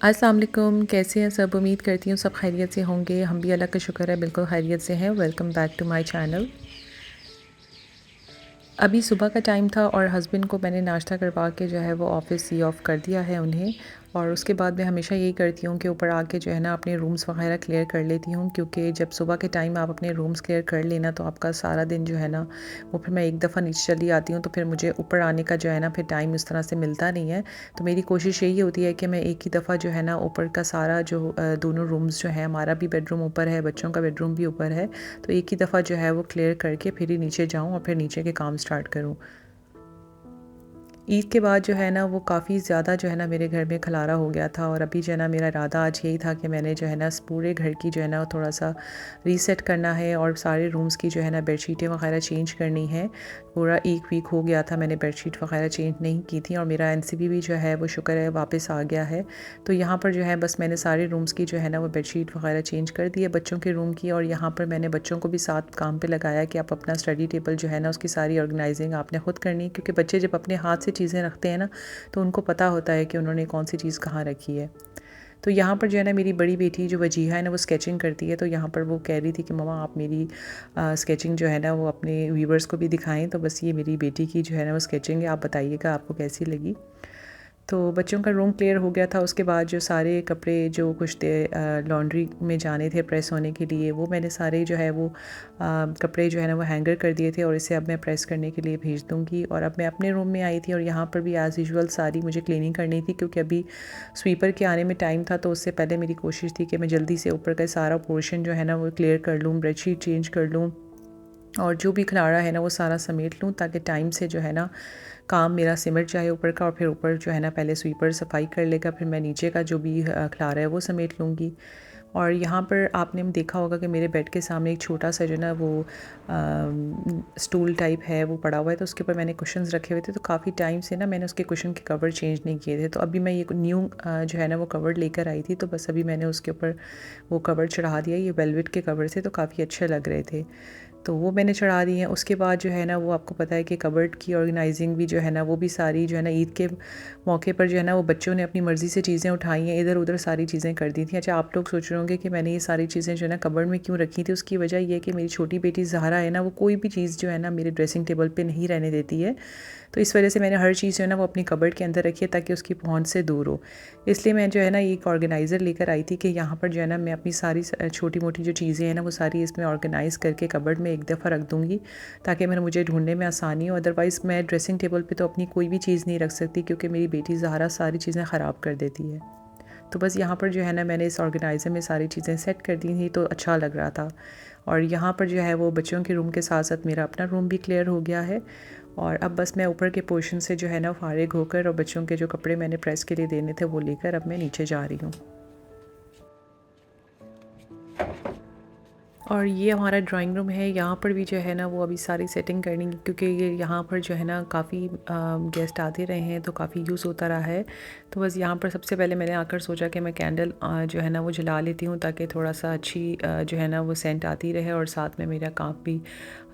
अस्सलाम वालेकुम, कैसे हैं सब? उम्मीद करती हूँ सब खैरियत से होंगे। हम भी अल्लाह का शुक्र है बिल्कुल खैरियत से हैं। Welcome back to my channel. अभी सुबह का टाइम था और हस्बैंड को मैंने नाश्ता करवा के जो है वो ऑफ़िस सी ऑफ़ कर दिया है उन्हें। और उसके बाद मैं हमेशा यही करती हूँ कि ऊपर आके जो है ना अपने रूम्स वगैरह क्लियर कर लेती हूँ, क्योंकि जब सुबह के टाइम आप अपने रूम्स क्लियर कर लेना तो आपका सारा दिन जो है ना वो फिर मैं एक दफ़ा नीचे चली आती हूँ तो फिर मुझे ऊपर आने का जो है ना फिर टाइम उस तरह से मिलता नहीं है। तो मेरी कोशिश यही होती है कि मैं एक ही दफ़ा जो है ना ऊपर का सारा जो दोनों रूम्स जो है, हमारा भी बेडरूम ऊपर है, बच्चों का बेडरूम भी ऊपर है, तो एक ही दफ़ा जो है वो क्लियर करके फिर ही नीचे जाऊँ और फिर नीचे के काम स्टार्ट करूँ। ईद के बाद जो है ना वो काफ़ी ज़्यादा जो है ना मेरे घर में खलारा हो गया था, और अभी जो है ना मेरा इरादा आज यही था कि मैंने जो है ना इस पूरे घर की जो है ना थोड़ा सा रीसेट करना है और सारे रूम्स की जो है ना बेडशीटें वगैरह चेंज करनी है। पूरा एक वीक हो गया था मैंने बेडशीट वगैरह चेंज नहीं की थी, और मेरा एनसीबी भी जो है वो शुक्र है वापस आ गया है। तो यहाँ पर जो है बस मैंने सारे रूम्स की जो है ना वो बेडशीट वगैरह चेंज कर दी है बच्चों के रूम की, और यहाँ पर मैंने बच्चों को भी साथ काम पे लगाया कि आप अपना स्टडी टेबल जो है ना उसकी सारी ऑर्गेनाइजिंग आपने खुद करनी है, क्योंकि बच्चे जब अपने हाथ से चीज़ें रखते हैं ना तो उनको पता होता है कि उन्होंने कौन सी चीज़ कहाँ रखी है। तो यहाँ पर जो है ना मेरी बड़ी बेटी जो वजीहा है ना वो स्केचिंग करती है, तो यहाँ पर वो कह रही थी कि मम्मा आप मेरी स्केचिंग जो है ना वो अपने व्यूवर्स को भी दिखाएं। तो बस ये मेरी बेटी की जो है ना वो स्केचिंग है, आप बताइएगा आपको कैसी लगी। तो बच्चों का रूम क्लियर हो गया था। उसके बाद जो सारे कपड़े जो कुछ थे लॉन्ड्री में जाने थे प्रेस होने के लिए, वो मैंने सारे जो है वो कपड़े जो है ना वो हैंगर कर दिए थे, और इसे अब मैं प्रेस करने के लिए भेज दूँगी। और अब मैं अपने रूम में आई थी और यहाँ पर भी एज़ यूजुअल सारी मुझे क्लीनिंग करनी थी, क्योंकि अभी स्वीपर के आने में टाइम था। तो उससे पहले मेरी कोशिश थी कि मैं जल्दी से ऊपर का सारा पोर्शन जो है ना वो क्लियर कर लूँ, बेडशीट चेंज कर लूँ, और जो भी खलारा है ना वो सारा समेट लूँ, ताकि टाइम से जो है ना काम मेरा सिमट जाए ऊपर का। और फिर ऊपर जो है ना पहले स्वीपर सफाई कर लेगा, फिर मैं नीचे का जो भी खलारा है वो समेट लूँगी। और यहाँ पर आपने देखा होगा कि मेरे बेड के सामने एक छोटा सा जो ना वो स्टूल टाइप है वो पड़ा हुआ है, तो उसके ऊपर मैंने कुशन्स रखे हुए थे। तो काफ़ी टाइम से ना मैंने उसके कुशन के कवर चेंज नहीं किए थे, तो अभी मैं ये न्यू जो है ना वो कवर लेकर आई थी, तो बस अभी मैंने उसके ऊपर वो कवर चढ़ा दिया। ये वेलवेट के कवर थे तो काफ़ी अच्छे लग रहे थे, तो वो मैंने चढ़ा दी हैं। उसके बाद जो है ना वो आपको पता है कि कबर्ड की ऑर्गेनाइजिंग भी जो है ना वो भी सारी जो है ना ईद के मौके पर जो है ना वो बच्चों ने अपनी मर्ज़ी से चीज़ें उठाई हैं, इधर उधर सारी चीज़ें कर दी थी। अच्छा, आप लोग सोच रहे होंगे कि मैंने ये सारी चीज़ें जो है ना कबर्ड में क्यों रखी थी। उसकी वजह ये है कि मेरी छोटी बेटी ज़हरा है ना वो कोई भी चीज़ जो है ना मेरे ड्रेसिंग टेबल पर नहीं रहने देती है, तो इस वजह से मैंने हर चीज़ जो है ना वो अपनी कबर्ड के अंदर रखी है, ताकि उसकी पहुँच से दूर हो। इसलिए मैं जो है ना एक ऑर्गेनाइज़र लेकर आई थी कि यहाँ पर जो है ना मैं अपनी सारी छोटी मोटी जो चीज़ें हैं ना वो सारी इसमें ऑर्गेनाइज़ करके कबर्ड में एक दफ़ा रख दूँगी, ताकि मैंने मुझे ढूंढने में आसानी हो। अदरवाइज़ मैं ड्रेसिंग टेबल पे तो अपनी कोई भी चीज़ नहीं रख सकती, क्योंकि मेरी बेटी ज़हरा सारी चीज़ें ख़राब कर देती है। तो बस यहाँ पर जो है ना मैंने इस ऑर्गेनाइज़र में सारी चीज़ें सेट कर दी थी, तो अच्छा लग रहा था। और यहाँ पर जो है वो बच्चों के रूम के साथ साथ मेरा अपना रूम भी क्लियर हो गया है। और अब बस मैं ऊपर के पोर्शन से जो है ना फ़ारिग होकर, और बच्चों के जो कपड़े मैंने प्रेस के लिए देने थे वो लेकर अब मैं नीचे जा रही हूँ। और ये हमारा ड्राइंग रूम है। यहाँ पर भी जो है ना वो अभी सारी सेटिंग करनी है, क्योंकि ये यहाँ पर जो है ना काफ़ी गेस्ट आते रहे हैं तो काफ़ी यूज़ होता रहा है। तो बस यहाँ पर सबसे पहले मैंने आकर सोचा कि मैं कैंडल जो है ना वो जला लेती हूँ, ताकि थोड़ा सा अच्छी जो है ना वो सेंट आती रहे, और साथ में मेरा काम भी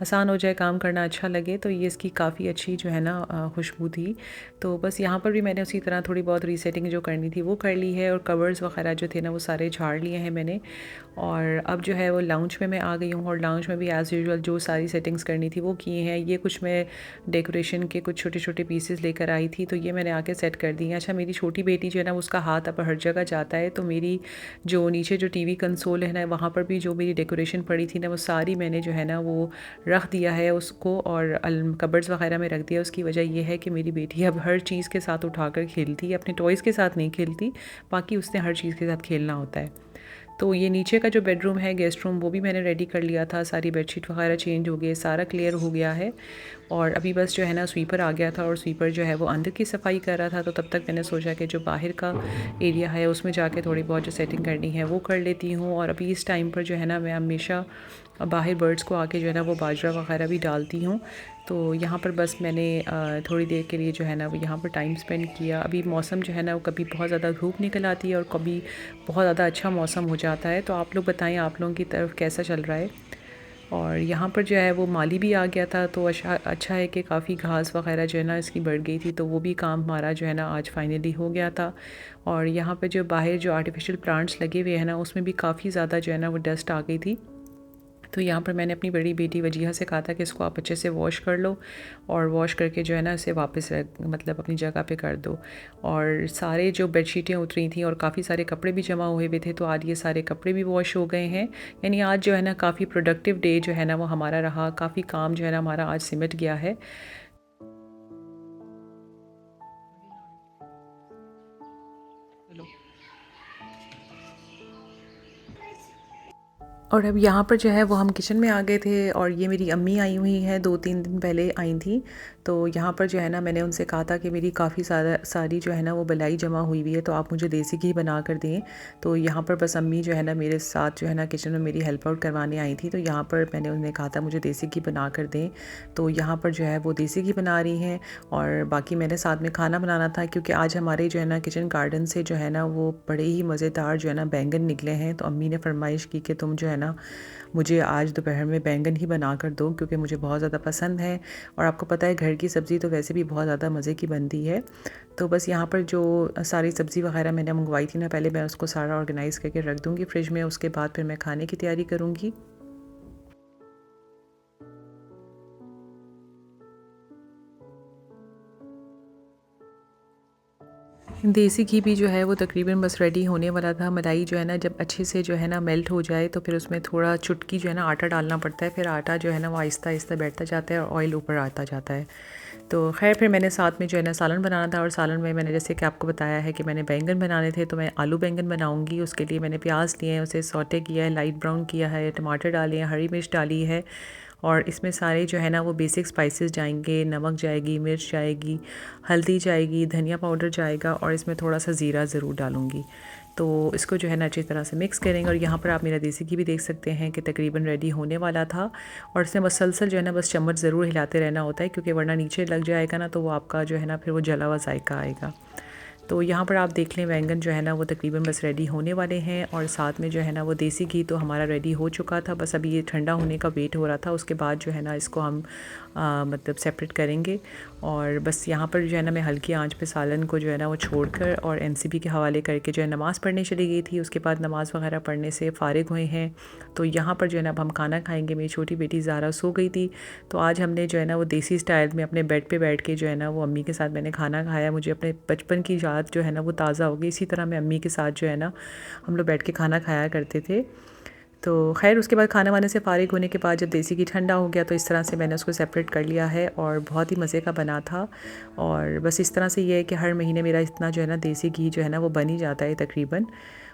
आसान हो जाए, काम करना अच्छा लगे। तो ये इसकी काफ़ी अच्छी जो है ना खुशबू थी। तो बस यहाँ पर भी मैंने उसी तरह थोड़ी बहुत रीसेटिंग जो करनी थी वो कर ली है, और कवर्स वगैरह जो थे ना वो सारे झाड़ लिए हैं मैंने। और अब जो है वो लाउंज में मैं आ गई हूँ, और लाउंज में भी एज़ यूजुअल जो सारी सेटिंग्स करनी थी वो की हैं। ये कुछ मैं डेकोरेशन के कुछ छोटे छोटे पीसेस लेकर आई थी, तो ये मैंने आके सेट कर दी हैं। अच्छा, मेरी छोटी बेटी जो है ना उसका हाथ अब हर जगह जाता है, तो मेरी जो नीचे जो टीवी कंसोल है ना वहाँ पर भी जो मेरी डेकोरेशन पड़ी थी ना वो सारी मैंने जो है ना वो रख दिया है उसको, और कबर्ड्स वगैरह में रख दिया। उसकी वजह यह है कि मेरी बेटी अब हर चीज़ के साथ उठाकर खेलती है, अपने टॉयज़ के साथ नहीं खेलती, बाकी उसने हर चीज़ के साथ खेलना होता है। तो ये नीचे का जो बेडरूम है, गेस्ट रूम, वो भी मैंने रेडी कर लिया था। सारी बेडशीट वगैरह चेंज हो गई, सारा क्लियर हो गया है। और अभी बस जो है ना स्वीपर आ गया था, और स्वीपर जो है वो अंदर की सफाई कर रहा था, तो तब तक मैंने सोचा कि जो बाहर का एरिया है उसमें जाके थोड़ी बहुत जो सेटिंग करनी है वो कर लेती हूँ। और अभी इस टाइम पर जो है ना मैं हमेशा बाहर बर्ड्स को आके जो है ना वो बाजरा वगैरह भी डालती हूँ। तो यहाँ पर बस मैंने थोड़ी देर के लिए जो है ना वो यहाँ पर टाइम स्पेंड किया। अभी मौसम जो है ना वो कभी बहुत ज़्यादा धूप निकल आती है और कभी बहुत ज़्यादा अच्छा मौसम हो जाता है। तो आप लोग बताएं, आप लोगों की तरफ कैसा चल रहा है? और यहाँ पर जो है वो माली भी आ गया था, तो अच्छा है कि काफ़ी घास वगैरह जो है ना इसकी बढ़ गई थी, तो वो भी काम हमारा जो है ना आज फाइनली हो गया था। और यहाँ पे जो बाहर जो आर्टिफिशियल प्लांट्स लगे हुए हैं ना, उसमें भी काफ़ी ज़्यादा जो है ना वो डस्ट आ गई थी। तो यहाँ पर मैंने अपनी बड़ी बेटी वजीहा से कहा था कि इसको आप अच्छे से वॉश कर लो, और वॉश करके जो है ना इसे वापस मतलब अपनी जगह पे कर दो। और सारे जो बेडशीटें उतरी थी और काफ़ी सारे कपड़े भी जमा हुए हुए थे, तो आज ये सारे कपड़े भी वॉश हो गए हैं। यानी आज जो है ना काफ़ी प्रोडक्टिव डे जो है ना वो हमारा रहा, काफ़ी काम जो है ना हमारा आज सिमट गया है। और अब यहाँ पर जो है वो हम किचन में आ गए थे, और ये मेरी अम्मी आई हुई हैं, 2-3 दिन पहले आई थी। तो यहाँ पर जो है ना मैंने उनसे कहा था कि मेरी काफ़ी सारी जो है ना वो बलाई जमा हुई हुई है, तो आप मुझे देसी घी बना कर दें। तो यहाँ पर बस अम्मी जो है ना मेरे साथ जो है ना किचन में मेरी हेल्प आउट करवाने आई थी, तो यहाँ पर मैंने उन्हें कहा था मुझे देसी घी बना कर दें। तो यहाँ पर जो है वो देसी घी बना रही हैं, और बाकी मैंने साथ में खाना बनाना था, क्योंकि आज हमारे जो है ना किचन गार्डन से जो है ना वो बड़े ही मज़ेदार जो है ना बैंगन निकले हैं। तो अम्मी ने फरमाइश की कि तुम जो है ना मुझे आज दोपहर में बैंगन ही बना कर दो, क्योंकि मुझे बहुत ज़्यादा पसंद है। और आपको पता है घर की सब्ज़ी तो वैसे भी बहुत ज़्यादा मज़े की बनती है। तो बस यहाँ पर जो सारी सब्ज़ी वगैरह मैंने मंगवाई थी ना, पहले मैं उसको सारा ऑर्गेनाइज़ करके रख दूँगी फ्रिज में, उसके बाद फिर मैं खाने की तैयारी करूँगी। देसी घी भी जो है वो तकरीबन बस रेडी होने वाला था। मलाई जो है ना जब अच्छे से जो है ना मेल्ट हो जाए, तो फिर उसमें थोड़ा चुटकी जो है ना आटा डालना पड़ता है, फिर आटा जो है ना वो आहिस्ता आहिस्ता बैठता जाता है और ऑयल ऊपर आता जाता है। तो खैर फिर मैंने साथ में जो है ना सालन बनाना था, और सालन में मैंने जैसे कि आपको बताया है कि मैंने बैंगन बनाने थे, तो मैं आलू बैंगन बनाऊंगी। उसके लिए मैंने प्याज लिए हैं, उसे सौटे किया है, लाइट ब्राउन किया है, टमाटर डाले हैं, हरी मिर्च डाली है, और इसमें सारे जो है ना वो बेसिक स्पाइसेस जाएंगे, नमक जाएगी, मिर्च जाएगी, हल्दी जाएगी, धनिया पाउडर जाएगा, और इसमें थोड़ा सा ज़ीरा ज़रूर डालूँगी। तो इसको जो है ना अच्छी तरह से मिक्स करेंगे। और यहाँ पर आप मेरा देसी घी भी देख सकते हैं कि तकरीबन रेडी होने वाला था, और इसमें मसलसल जो है ना बस चम्मच ज़रूर हिलाते रहना होता है, क्योंकि वरना नीचे लग जाएगा ना तो वो आपका जो है ना फिर वो जला हुआ जायका आएगा। तो यहाँ पर आप देख लें बैंगन जो है ना वो तकरीबन बस रेडी होने वाले हैं, और साथ में जो है ना वो देसी घी तो हमारा रेडी हो चुका था, बस अभी ये ठंडा होने का वेट हो रहा था। उसके बाद जो है ना इसको हम मतलब सेपरेट करेंगे। और बस यहाँ पर जो है ना मैं हल्की आंच पे सालन को जो है ना वो छोड़कर और एनसीबी के हवाले करके जो है नमाज़ पढ़ने चली गई थी। उसके बाद नमाज़ वगैरह पढ़ने से फ़ारिग हुए हैं, तो यहाँ पर जो है ना अब हम खाना खाएंगे। मेरी छोटी बेटी ज़ारा सो गई थी, तो आज हमने जो है ना वो देसी स्टाइल में अपने बेड पे बैठ के जो है ना वो अम्मी के साथ मैंने खाना खाया। मुझे अपने बचपन की याद जो है ना वो ताज़ा हो गई। इसी तरह मैं अम्मी के साथ जो है ना हम लोग बैठ के खाना खाया करते थे। तो खैर उसके बाद खाना वाने से फ़ारिग होने के बाद जब देसी घी ठंडा हो गया, तो इस तरह से मैंने उसको सेपरेट कर लिया है, और बहुत ही मज़े का बना था। और बस इस तरह से ये है कि हर महीने मेरा इतना जो है ना देसी घी जो है ना वो बन ही जाता है तकरीबन।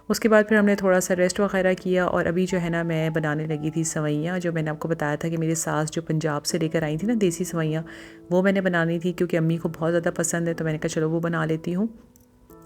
उसके बाद फिर हमने थोड़ा सा रेस्ट वगैरह किया, और अभी जो है ना मैं बनाने लगी थी सवैयाँ। जो मैंने आपको बताया था कि मेरी सास जो पंजाब से लेकर आई थी ना देसी सवैयाँ, वो मैंने बनानी थी, क्योंकि अम्मी को बहुत ज़्यादा पसंद है, तो मैंने कहा चलो वो बना लेती हूँ।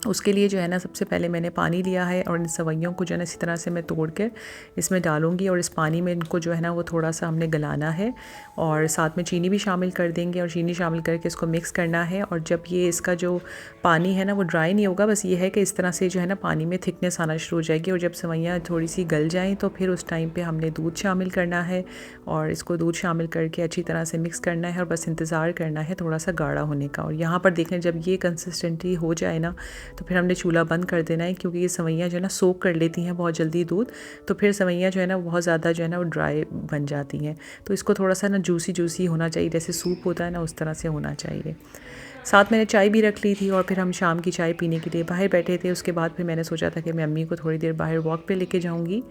उसके लिए जो है ना सबसे पहले मैंने पानी लिया है, और इन सवैयों को जो है ना इसी तरह से मैं तोड़ कर इसमें डालूँगी, और इस पानी में इनको जो है ना वो थोड़ा सा हमने गलाना है, और साथ में चीनी भी शामिल कर देंगे, और चीनी शामिल करके इसको मिक्स करना है। और जब ये इसका जो पानी है ना वो ड्राई नहीं होगा, बस ये है कि इस तरह से जो है ना पानी में थिकनेस आना शुरू हो जाएगी, और जब सवैयाँ थोड़ी सी गल जाएँ तो फिर उस टाइम पर हमने दूध शामिल करना है, और इसको दूध शामिल करके अच्छी तरह से मिक्स करना है, और बस इंतज़ार करना है थोड़ा सा गाढ़ा होने का। और यहाँ पर देखें जब ये कंसिस्टेंसी हो जाए ना, तो फिर हमने चूल्हा बंद कर देना है, क्योंकि ये सवैयाँ जो है ना सोक कर लेती हैं बहुत जल्दी दूध, तो फिर सवैयाँ जो है ना बहुत ज़्यादा जो है ना वो ड्राई बन जाती हैं। तो इसको थोड़ा सा ना जूसी जूसी होना चाहिए, जैसे सूप होता है ना उस तरह से होना चाहिए। साथ मैंने चाय भी रख ली थी, और फिर हम शाम की चाय पीने के लिए बाहर बैठे थे। उसके बाद फिर मैंने सोचा था कि मैं अम्मी को थोड़ी देर बाहर वॉक पे लेके जाऊँगी।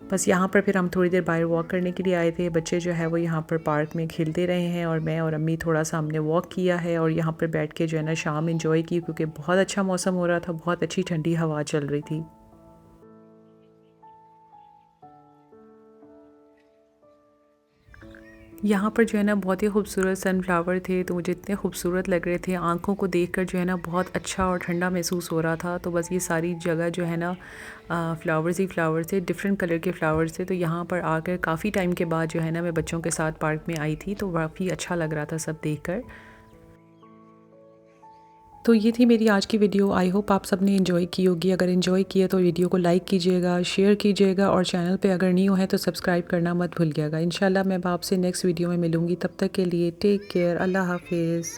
बस यहाँ पर फिर हम थोड़ी देर बाहर वॉक करने के लिए आए थे। बच्चे जो है वो यहाँ पर पार्क में खेलते रहे हैं, और मैं और अम्मी थोड़ा सा हमने वॉक किया है, और यहाँ पर बैठ के जो है ना शाम एंजॉय की, क्योंकि बहुत अच्छा मौसम हो रहा था, बहुत अच्छी ठंडी हवा चल रही थी। यहाँ पर जो है ना बहुत ही खूबसूरत सनफ्लावर थे, तो मुझे इतने खूबसूरत लग रहे थे, आँखों को देखकर जो है ना बहुत अच्छा और ठंडा महसूस हो रहा था। तो बस ये सारी जगह जो है ना फ्लावर्स ही फ्लावर्स थे, डिफरेंट कलर के फ्लावर्स थे। तो यहाँ पर आकर काफ़ी टाइम के बाद जो है ना मैं बच्चों के साथ पार्क में आई थी, तो काफ़ी अच्छा लग रहा था सब देखकर। तो ये थी मेरी आज की वीडियो। आई होप आप सब ने एंजॉय की होगी। अगर एंजॉय किया तो वीडियो को लाइक कीजिएगा, शेयर कीजिएगा और चैनल पे अगर न्यू है तो सब्सक्राइब करना मत भूलिएगा। इंशाल्लाह मैं आपसे नेक्स्ट वीडियो में मिलूँगी। तब तक के लिए टेक केयर। अल्लाह हाफ़िज़।